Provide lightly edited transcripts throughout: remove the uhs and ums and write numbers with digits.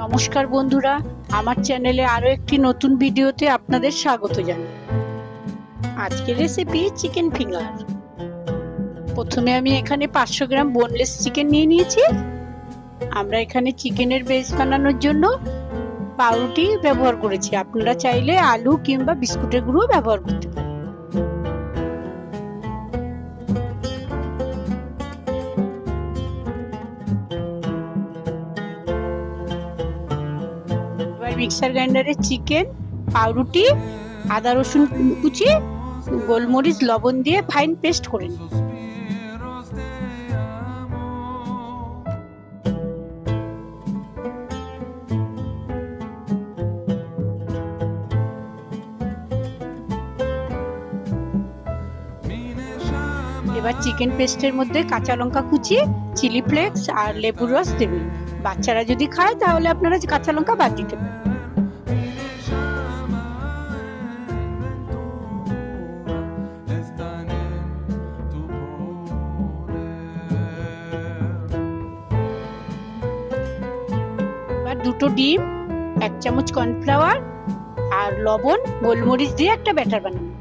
নমস্কার বন্ধুরা, আমার চ্যানেলে আরো একটি নতুন ভিডিওতে আপনাদের স্বাগত জানাই। আজকের রেসিপি চিকেন ফিঙ্গার। প্রথমে আমি এখানে 500 গ্রাম বোনলেস চিকেন নিয়ে নিয়েছি। আমরা এখানে চিকেনের বেস বানানোর জন্য পাউরুটি ব্যবহার করেছি। আপনারা চাইলে আলু কিংবা বিস্কুটের গুঁড়ো ব্যবহার করতে পারেন। মিক্সার গ্রাইন্ডারে চিকেন, পাউরুটি, আদা রসুন কুচি, গোলমরিচ, লবণ দিয়ে ফাইন পেস্ট করে নিন। এবার চিকেন পেস্টের মধ্যে কাঁচা লঙ্কা কুচি, চিলি ফ্লেক্স আর লেবুর রস দেবেন। বাচ্চারা যদি খায় তাহলে আপনারা কাঁচা লঙ্কা বাদ দিতে পারেন। দুটো ডিম, 1 চামচ কর্নফ্লাওয়ার আর লবণ, গোলমরিচ দিয়ে একটা ব্যাটার বানানো।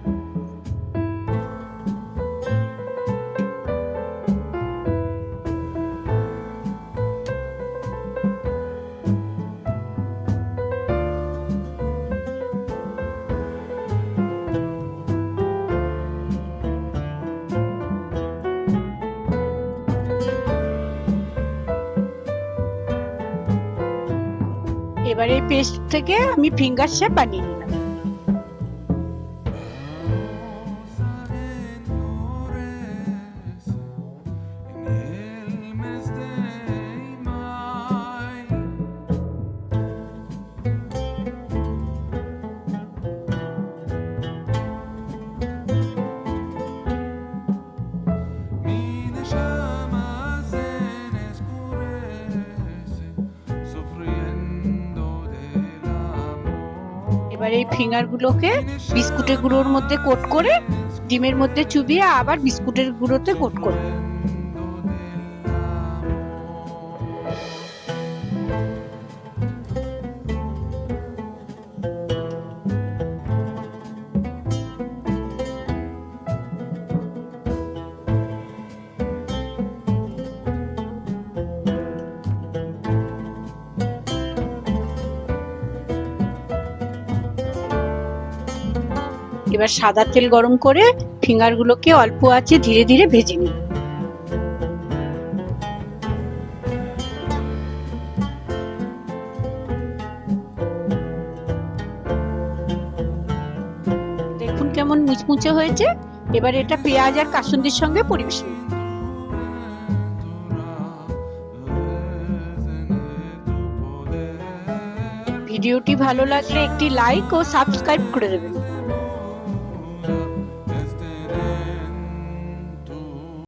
এবার এই পেস্ট থেকে আমি ফিঙ্গার শেপ বানিয়ে নিলাম। এবার এই ফিঙ্গার গুলোকে বিস্কুটের গুঁড়োর মধ্যে কোট করে ডিমের মধ্যে চুবিয়ে আবার বিস্কুটের গুঁড়োতে কোট করব। এবার সাদা তেল গরম করে ফিঙ্গার গুলোকে অল্প আঁচে ধীরে ধীরে ভেজে নিন। দেখুন কেমন মুচমুচে হয়েছে। এবার এটা পেঁয়াজ আর কাসুন্দির সঙ্গে পরিবেশন। ভিডিওটি ভালো লাগলে একটি লাইক ও সাবস্ক্রাইব করে দেবেন।